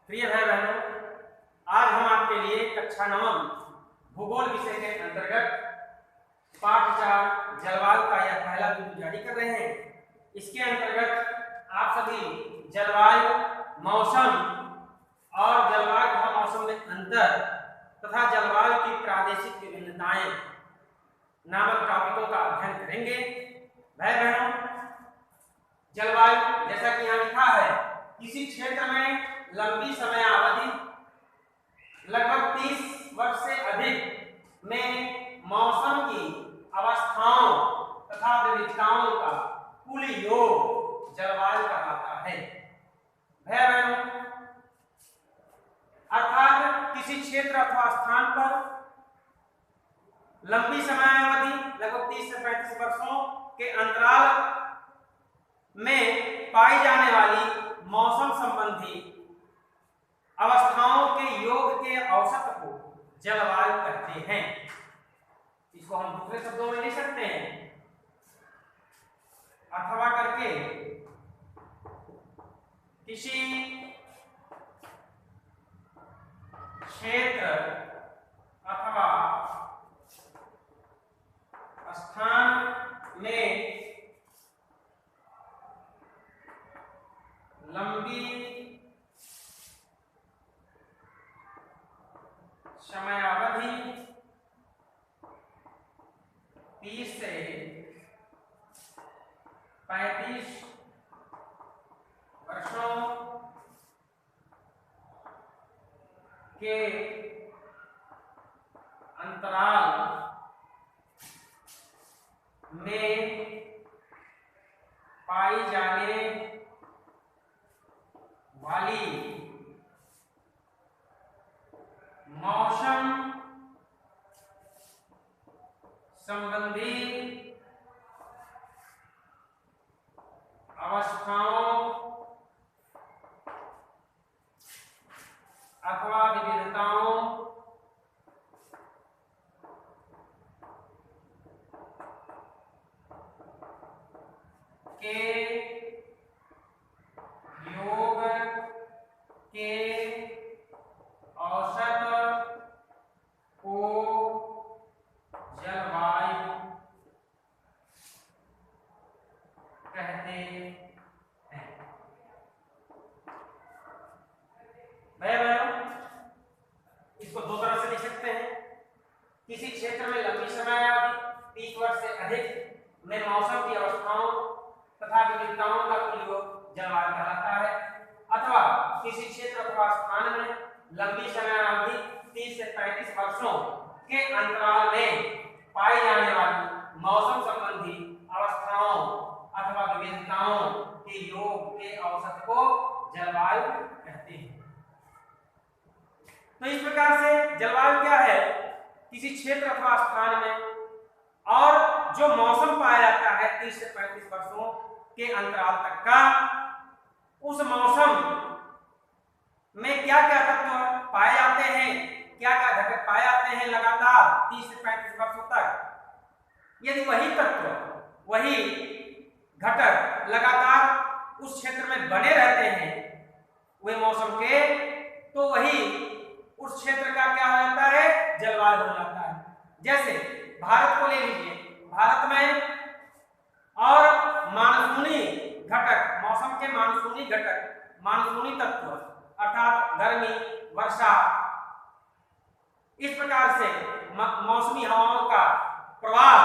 प्रिय भाई बहनों, आज हम आपके लिए कक्षा 9 भूगोल विषय के अंतर्गत पाठ 4 जलवायु का यह पहला वीडियो जारी कर रहे हैं। इसके अंतर्गत आप सभी जलवायु, मौसम और जलवायु तथा मौसम में अंतर तथा जलवायु की प्रादेशिक विभिन्नताएं नामक टॉपिकों का अध्ययन करेंगे। भाई बहनों, जलवायु जैसा कि यहाँ लिखा है, किसी क्षेत्र में लंबी समयावधि लगभग 30 वर्ष से अधिक में मौसम की अवस्थाओं तथा विविधताओं का कुल योग जलवायु कहलाता है। भाई बहनों, अर्थात किसी क्षेत्र अथवा स्थान पर लंबी समयावधि लगभग 30 से 35 वर्षों के अंतराल में पाई जाने वाली मौसम संबंधी अवस्थाओं के योग के औसत को जलवायु कहते हैं। इसको हम दूसरे शब्दों में लिख सकते हैं अथवा करके किसी क्षेत्र अथवा स्थान में लंबी समयावधि 30 से 35 वर्षों के अंतराल में पाई जाने वाली मौसम संबंधी अवस्थाओं अथवा विविधताओं के योग के औसत को जलवायु कहते हैं। भाई बहनों, इसको दो तरह से लिख सकते हैं। किसी क्षेत्र में लंबी समयावधि 30 वर्ष से अधिक में मौसम की अवस्थाओं तथा विविधताओं का कुल योग जलवायु कहलाता है, अथवा किसी क्षेत्र अथवा स्थान में लंबी समयावधि 30 से 35 वर्षों के अंतराल में पाई जाने वाली मौसम संबंधी अवस्थाओं अथवा विविधताओं के योग के औसत को जलवायु कहते हैं। तो इस प्रकार से जलवायु क्या है? किसी क्षेत्र अथवा स्थान में और जो मौसम पाया जाता है 30 से 35 वर्षों के अंतराल तक का, उस मौसम में क्या क्या तत्व पाए जाते हैं, क्या क्या घटक पाए जाते हैं लगातार 30 से 35 वर्षों तक। यदि वही तत्व, वही घटक लगातार उस क्षेत्र में बने रहते हैं वे मौसम के, तो वही उस क्षेत्र का क्या हो जाता है? जलवायु हो जाता है। जैसे भारत को ले लीजिए, भारत में और मानसूनी घटक, मौसम के मानसूनी घटक, मानसूनी तत्व अर्थात गर्मी, वर्षा, इस प्रकार से मौसमी हवाओं का प्रवाह,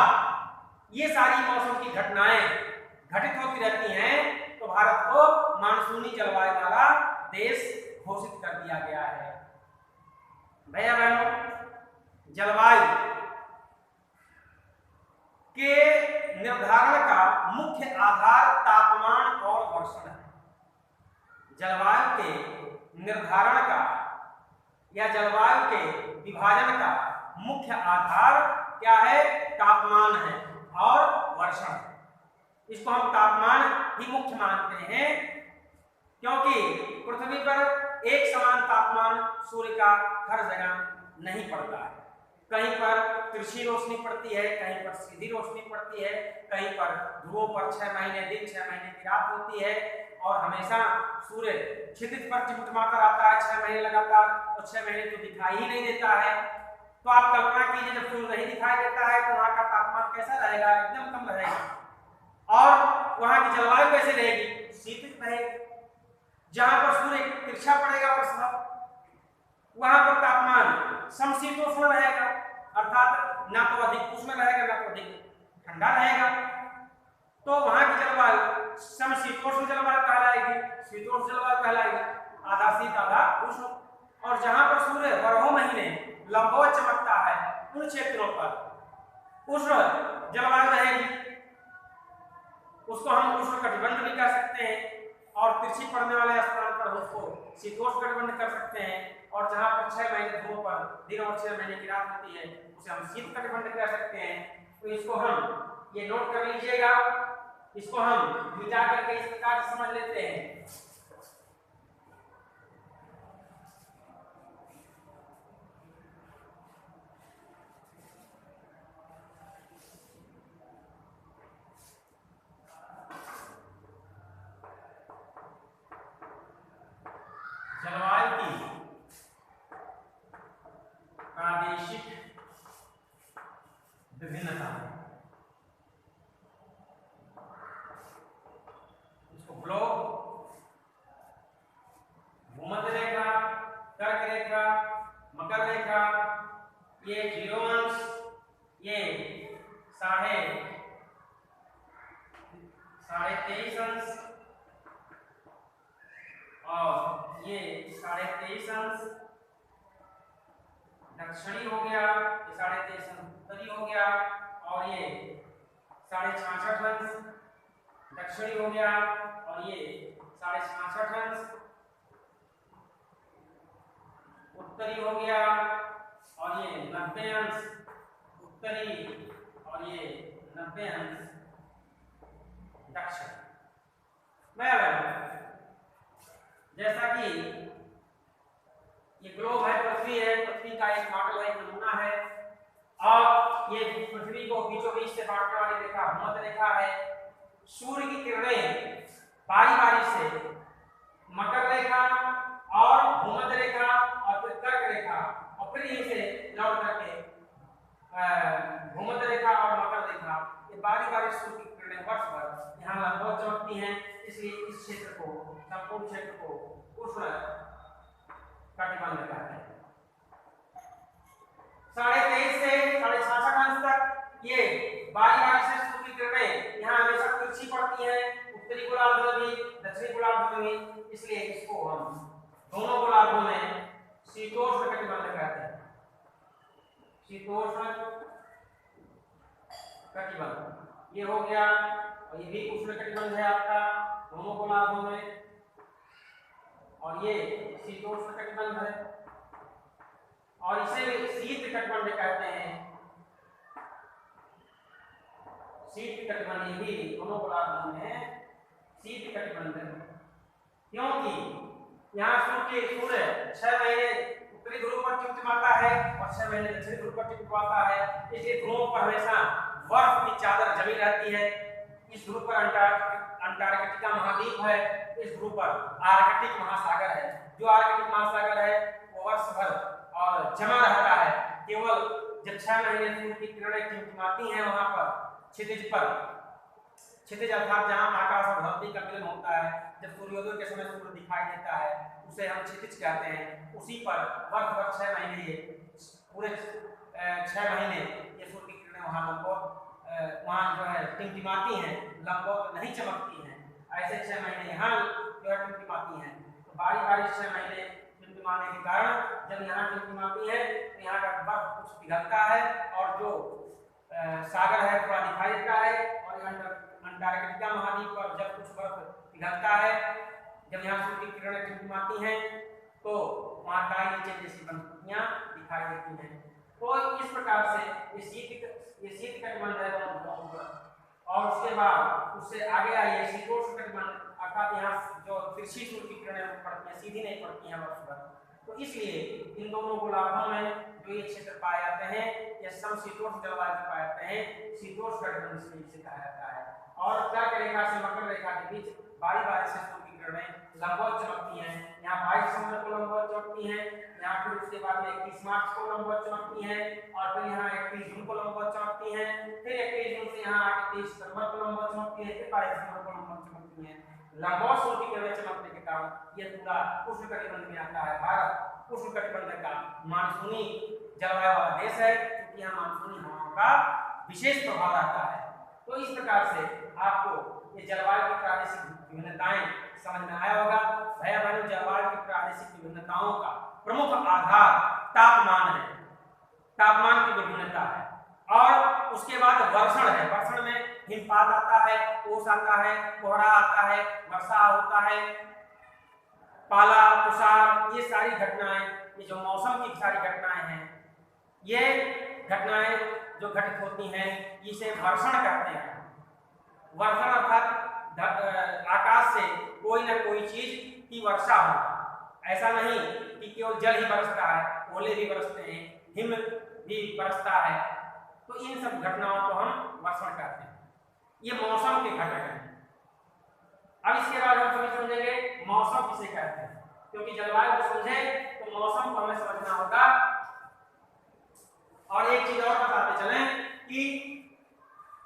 ये सारी मौसम की घटनाएं घटित होती रहती हैं। तो भारत को मानसूनी जलवायु वाला देश घोषित कर दिया गया है। भैया बहनों, जलवायु के निर्धारण का मुख्य आधार तापमान और वर्षण है। जलवायु के निर्धारण का या जलवायु के विभाजन का मुख्य आधार क्या है? तापमान है और वर्षण। इसको हम तापमान ही मुख्य मानते हैं, क्योंकि पृथ्वी पर एक समान तापमान सूर्य का हर जगह नहीं पड़ता है। कहीं पर तिरछी रोशनी पड़ती है, कहीं पर सीधी रोशनी पड़ती है, कहीं पर ध्रुवों पर 6 महीने दिन 6 महीने की रात होती है, और हमेशा सूर्य क्षितिज पर टिमटिमाता रहता है 6 महीने लगातार, और 6 महीने तो दिखाई ही नहीं देता है। तो आप कल्पना कीजिए जब सूर्य नहीं दिखाई देता है तो वहां का तापमान कैसा रहेगा, एकदम कम रहेगा। और वहां की जलवायु कैसे रहेगी, शीतल रहेगी। जहां पर सूर्य तिरछा पड़ेगा वहां पर तापमान समशीतोष्ण रहेगा, अर्थात ना तो अधिक उष्ण रहेगा ना तो अधिक ठंडा रहेगा। तो वहां की जलवायु समशीतोष्ण जलवायु कहलाएगी, शीतोष्ण जलवायु कहलाएगी, आधा शीत आधा उष्ण। और जहां पर सूर्य 12 महीने लंबवत चमकता है उन क्षेत्रों पर उष्ण जलवायु रहेगी, उसको हम उष्ण कटिबंध भी कह सकते हैं। और तिरछी पड़ने वाले स्थान पर उसको शीतोष्ण कटिबंध कर सकते हैं। और जहां पर 6 महीने ध्रुव पर दिन और 6 महीने की रात होती है उसे हम शीत कटिबंध कर सकते हैं। तो इसको हम ये नोट कर लीजिएगा, इसको हम मिटा करके इस प्रकार से समझ लेते हैं। जलवायु की प्रादेशिक विभिन्नता, इसको ग्लोब, भूमध्य रेखा, कर्क रेखा, मकर रेखा, ये 0 अंश, ये 23.5 अंश, और ये 23.5 अंश दक्षिणी हो गया, ये 23.5 अंश उत्तरी हो गया, और ये 66.5 अंश दक्षिणी हो गया, और ये 66.5 अंश उत्तरी हो गया, और ये 90 अंश उत्तरी, और ये 90 अंश दक्षिण। जैसा कि ये ग्लोब है, पृथ्वी है, पृथ्वी का एक मॉडल है, एक नमूना है। और ये पृथ्वी को बीचों बीच से बांटने वाली रेखा भूमध्य रेखा है। सूर्य की किरणें बारी बारी से मकर रेखा और भूमध्य रेखा और फिर कर्क रेखा और फिर यहीं से लौट करके भूमध्य रेखा और मकर रेखा, ये बारी बारी सूर्य की किरणें वर्ष भर यहाँ लंबवत चमकती हैं। इसलिए इस क्षेत्र को, संपूर्ण क्षेत्र को उष्ण कटिबंध कहते हैं। 23.5 से 66 अंश तक ये बारी बारी से सूर्य की किरणें यहाँ हमेशा तिरछी पड़ती हैं, उत्तरी गोलार्ध में भी दक्षिणी गोलार्ध में भी। इसलिए इसको हम दोनों गोलार्धों में शीतोष्ण कटिबंध कहते हैं, शीतोष्ण कटिबंध। ये हो गया, और ये भी उष्ण कटिबंध है आपका दोनों गोलार्धों में, और ये शीतोष्ण कटिबंध है, और इसे शीत कटिबंध कहते हैं। शीत कटिबंध भी दोनों गोलार्धों में शीत कटिबंध, क्योंकि यहाँ सूर्य 6 महीने उत्तरी ध्रुव पर टिमटिमाता है और 6 महीने दक्षिणी ध्रुव पर टिमटिमाता है। इसलिए ध्रुवों पर हमेशा बर्फ की चादर जमी रहती है। इस ध्रुव पर अंटार्कटिका महाद्वीप है, इस ध्रुव पर आर्कटिक महासागर है। जो आर्कटिक महासागर है वो वर्ष भर और जमा रहता है। केवल जब 6 महीने सूर्य की किरणें टिमटिमाती हैं वहां पर क्षितिज पर, क्षितिज अर्थात जहां आकाश और धरती का मिलन होता है, जब सूर्योदय के समय सूर्य दिखाई देता है उसे हम क्षितिज कहते हैं। उसी पर वर्ष भर 6 महीने, ये पूरे 6 महीने ये सूर्य की किरणें वहां लंबवत वहां जो है टिमटिमाती हैं, लंबवत नहीं चमकती हैं। ऐसे 6 महीने यहाँ जो है टिमटिमाती हैं। तो बारी बारी 6 महीने टिमटिमाने के कारण जब यहाँ टिमटिमाती है तो यहाँ का बर्फ कुछ पिघलता है और जो सागर है थोड़ा दिखाई देता है, और अंटार्कटिका महाद्वीप पर जब कुछ बर्फ पिघलता है, जब यहाँ सूर्य की किरणें टिमटिमाती हैं तो वहाँ काई नीचे जैसी पंक्तियाँ दिखाई देती हैं। तो इस प्रकार से ये शीत कटिबंध है दोनों पर। और उसके बाद उससे आगे आइए शीतोष्ण कटिबंध, अर्थात यहाँ जो तिरछी सूर्य की किरणें पड़ती हैं, सीधी नहीं पड़ती हैं वर्ष भर। तो इसलिए इन दोनों गोलार्धों में जो ये क्षेत्र पाए जाते हैं ये समशीतोष्ण जलवायु में पाए जाते हैं, शीतोष्ण कटिबंध से कहा जाता है। और कर्क रेखा से मकर रेखा के बीच बारी बारी से सूर्य की किरणें लंबवत चमकती हैं। यहाँ 22 दिसंबर को लंबवत चमकती हैं, यहाँ फिर उसके बाद में 31 मार्च को लंबवत चमकती हैं, और फिर यहाँ 31 जून को लंबवत चमकती हैं, फिर 31 जून से यहाँ 23 सितंबर को लंबवत चमकती है, फिर 22 दिसंबर को लंबवत चमकती हैं। लंबवत सूर्य की किरणें चमकने के कारण यह पूरा उष्णकटिबंध में आता है। भारत उष्णकटिबंध का मानसूनी जलवायु वाला देश है, क्योंकि यहाँ मानसूनी हवाओं का विशेष प्रभाव रहता है। तो इस प्रकार से आपको ये जलवायु की प्रादेशिक विभिन्नताएं समझ में आया होगा। भैया बहनों, जलवायु की प्रादेशिक विभिन्नताओं का प्रमुख आधार तापमान है, तापमान की विभिन्नता है, और उसके बाद वर्षण है। वर्षण में हिमपात आता है, ओस आता है, कोहरा आता है, वर्षा होता है, पाला, तुषार, ये सारी घटनाएं, ये जो मौसम की सारी घटनाएं हैं, ये घटनाएं जो घटित होती हैं इसे वर्षण कहते हैं। वर्षण अर्थात आकाश से कोई ना कोई चीज की वर्षा हो। ऐसा नहीं कि केवल जल ही बरसता है, ओले भी बरसते हैं, हिम भी बरसता है। तो इन सब घटनाओं को हम वर्षण कहते हैं। ये मौसम के घटक हैं। अब इसके बाद हम समझेंगे मौसम किसे कहते हैं, क्योंकि जलवायु को समझे तो मौसम को हमें समझना होगा। और एक चीज और बताते चलें कि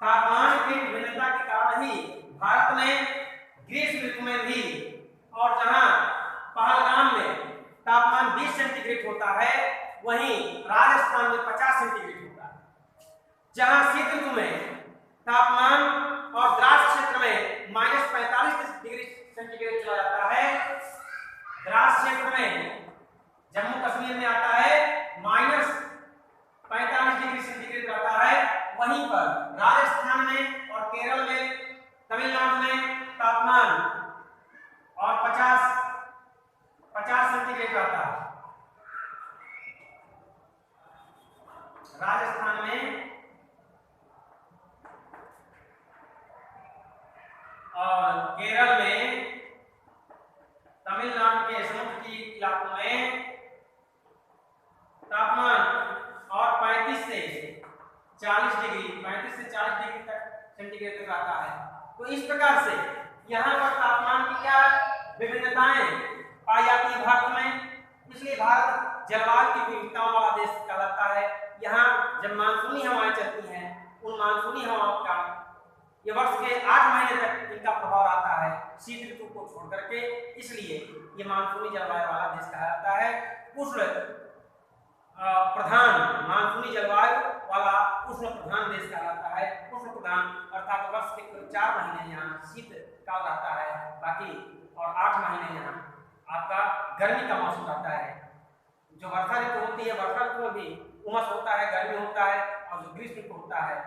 तापमान की विभिन्नता के कारण ही भारत में ग्रीष्म ऋतु में भी, और जहां पहलगाम में तापमान 20 सेंटीग्रेड होता है, वहीं राजस्थान में 50 सेंटीग्रेड होता है। जहां शीत ऋतु में तापमान और द्रास क्षेत्र में -45 डिग्री सेंटीग्रेड चला जाता है, द्रास क्षेत्र में जम्मू कश्मीर में आता है -45 डिग्री सेंटीग्रेड रहता है। वहीं पर राजस्थान में और केरल में, तमिलनाडु में तापमान और 50 सेंटीग्रेड रहता है। राजस्थान में और केरल में, तमिलनाडु के समुद्र के इलाकों में तापमान और 35 से 40 डिग्री तक सेंटीग्रेड तक आता है। तो इस प्रकार से यहाँ पर तापमान की क्या विभिन्नताएं पाई जाती है भारत में। इसलिए भारत जलवायु की विविधताओं वाला देश कहलाता है। यहाँ जब मानसूनी हवाएं चलती हैं, उन मानसूनी हवाओं का ये वर्ष के 8 महीने तक इनका प्रभाव आता है, शीत ऋतु को छोड़ करके। इसलिए ये मानसूनी जलवायु वाला देश कहा जाता है। उष्ण प्रधान मानसूनी जलवायु वाला उष्ण प्रधान देश कहलाता है। उष्ण प्रधान अर्थात वर्ष के 4 महीने यहाँ शीत काल रहता है, बाकी और 8 महीने यहाँ आपका गर्मी का मौसम रहता है। जो वर्षा ऋतु होती है, वर्षा ऋतु में भी उमस होता है, गर्मी होता है, और जो ग्रीष्म ऋतु होता है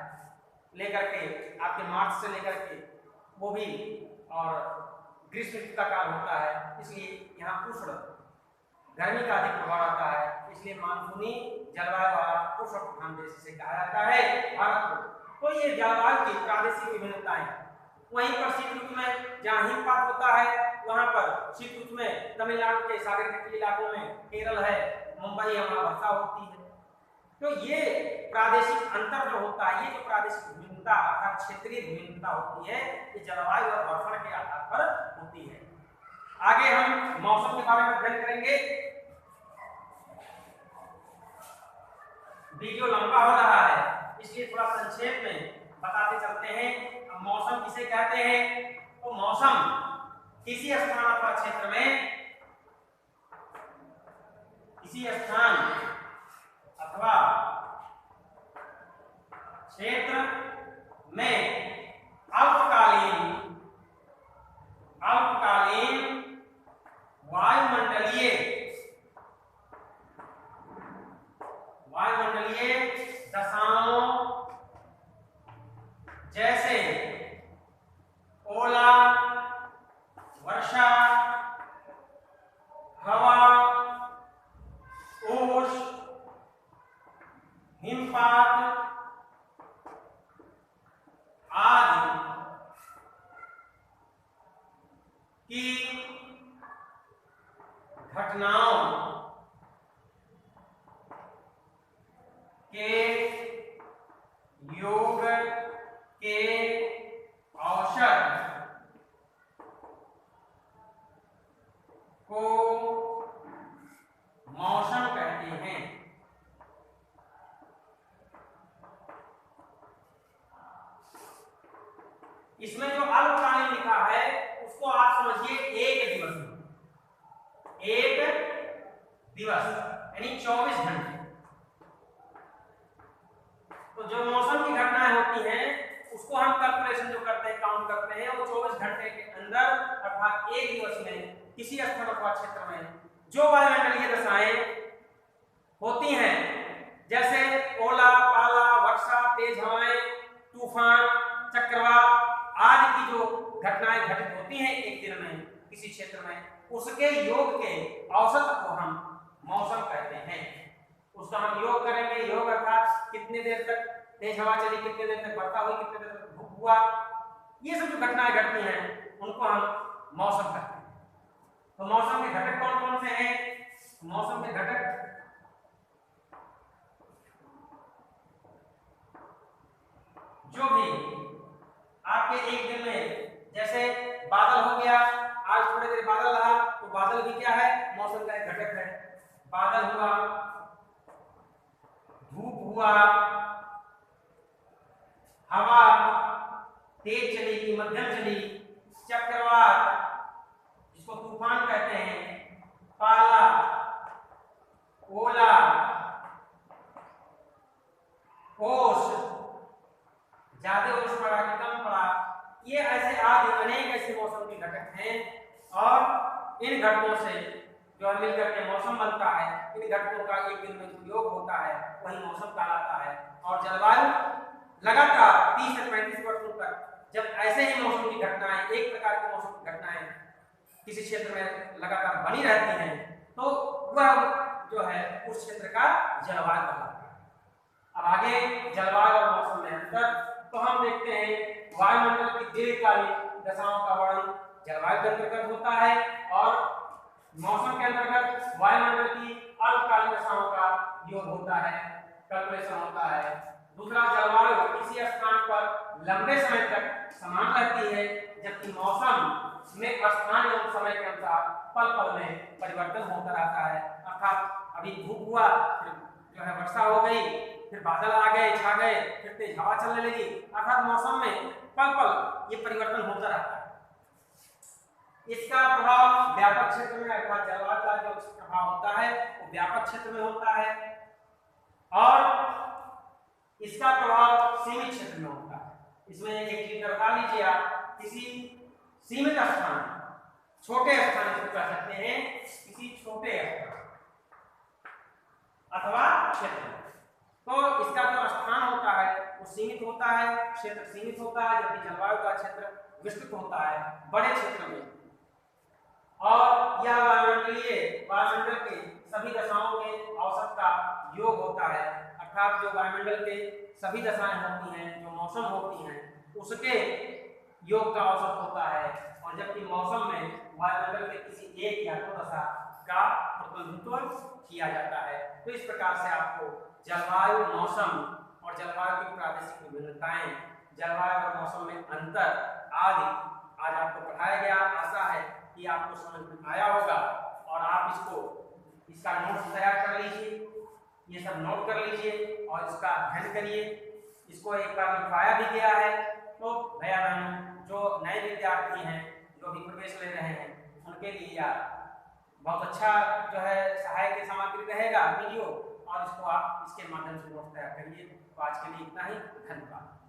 लेकर के आपके मार्च से लेकर के वो भी, और ग्रीष्म ऋतु का काल होता है। इसलिए यहाँ उष्ण गर्मी का अधिक प्रभाव आता है। इसलिए मानसूनी जलवायु वाला उष्ण प्रधान देश से कहा जाता है भारत को। तो ये जलवायु की प्रादेशिक विभिन्नताएं। वहीं पर शीत ऋतु में जहाँ हिमपात होता है, वहां पर शीत ऋतु में तमिलनाडु के सागर तटीय इलाकों में, केरल है, मुंबई है, वहां वर्षा होती है। तो ये प्रादेशिक अंतर जो होता है, ये जो प्रादेशिक विभिन्नता अर्थात क्षेत्रीय विभिन्नता होती है, ये जलवायु और वर्षण के आधार पर होती है। आगे हम मौसम के बारे में अध्ययन करेंगे। वीडियो लंबा हो रहा है, इसलिए थोड़ा संक्षेप में बताते चलते हैं। मौसम किसे कहते हैं? तो मौसम किसी स्थान अथवा क्षेत्र में, किसी स्थान अथवा क्षेत्र में अल्पकालीन वायुमंडलीय दशाओं जैसे ओला, वर्षा, हवा, ओस, हिमपात आदि की घटनाओं के योग के औसत को मौसम कहते हैं। इसमें जो अल्पकालीन लिखा है उसको आप समझिए एक दिवस, एक दिवस यानी 24 घंटे। तो जो मौसम की घटनाएं होती हैं उसको हम कैलकुलेशन जो करते हैं, काउंट करते हैं, वो 24 घंटे के अंदर अर्थात एक दिवस में किसी स्थान अथवा क्षेत्र में जो वायुमंडलीय दशाएं होती हैं, जैसे ओला, पाला, वर्षा, तेज हवाएं, तूफान, चक्रवात आदि की जो घटनाएं घटित होती हैं एक दिन में किसी क्षेत्र में, उसके योग के औसत को हम मौसम कहते हैं। उसका हम योग करेंगे। योग अर्थात कितने देर तक तेज हवा चली, कितने देर तक वर्षा हुई, कितने देर तक धूप हुआ, ये सब जो घटनाएं घटती हैं उनको हम मौसम कहते हैं। तो मौसम के घटक कौन कौन से हैं? मौसम के घटक जो भी आपके एक दिन में, जैसे बादल हो गया, आज थोड़ी देर बादल रहा तो बादल भी क्या है? मौसम का एक घटक है। बादल हुआ, धूप हुआ, हवा तेज चलेगी, मध्यम चली, चक्रवात जिसको तूफान कहते हैं, पाला, ओला, ओस, ज्यादा ओस पड़ा कि कम पड़ा, ये ऐसे आदि अनेक ऐसे मौसम के घटक हैं। और इन घटकों से जो मिलकर के मौसम बनता है, इन घटकों का एक दिन में जो योग होता है वही मौसम कहलाता है। और जलवायु लगातार 30 से 35 वर्षों तक जब ऐसे ही मौसम की घटनाएं, एक प्रकार की मौसम की घटनाएं किसी क्षेत्र में लगातार बनी रहती हैं, तो वह जो है उस क्षेत्र का जलवायु कहलाता है। अब आगे जलवायु और मौसम में अंतर, तो हम देखते हैं वायुमंडल की दीर्घकालीन दशाओं का वर्णन जलवायु के अंतर्गत होता है और मौसम के अंतर्गत वायुमंडल की अल्पकालीन दशाओं का योग होता है, कैलकुलेशन होता है। दूसरा, जलवायु किसी स्थान पर लंबे समय तक समान रहती है, जबकि मौसम में स्थान एवं समय के अनुसार पल पल में परिवर्तन होता रहता है। अर्थात अभी धूप हुआ, फिर जो है वर्षा हो गई, फिर बादल आ गए, छा गए, फिर तेज हवा चलने लगी। अर्थात मौसम में पल पल ये परिवर्तन होता रहता है। इसका प्रभाव व्यापक क्षेत्र में, अर्थात जलवायु का जो प्रभाव होता है वो व्यापक क्षेत्र में होता है और इसका प्रभाव सीमित क्षेत्र में होता है। इसमें एक चीज बता लीजिए आप, किसी सीमित स्थान, छोटे स्थान को कह सकते हैं, किसी छोटे स्थान अथवा क्षेत्र, तो इसका जो स्थान होता है वो सीमित होता है, क्षेत्र सीमित होता है, जबकि जलवायु का क्षेत्र विस्तृत होता है बड़े क्षेत्र में। और यह वायुमंडल के सभी दशाओं के औसत का योग होता है, अर्थात जो वायुमंडल के सभी दशाएं होती हैं, जो मौसम होती हैं, उसके योग का औसत होता है। और जबकि मौसम में वायुमंडल के किसी एक या दो दशा का प्रतिनिधित्व किया जाता है। तो इस प्रकार से आपको जलवायु, मौसम और जलवायु की प्रादेशिक विभिन्नताएं, जलवायु और मौसम में अंतर आदि आज आपको पढ़ाया गया। आशा है कि आपको समझ में आया होगा और आप इसका नोट्स तैयार कर लीजिए, ये सब नोट कर लीजिए और इसका अध्ययन करिए। इसको एक बार लिखवाया भी गया है, तो भैया बहनों जो नए विद्यार्थी हैं, जो भी प्रवेश ले रहे हैं, उनके लिए यह बहुत अच्छा जो है सहायक सामग्री रहेगा वीडियो, और इसको आप इसके माध्यम से नोट तैयार करिए। तो आज के लिए इतना ही, धन्यवाद।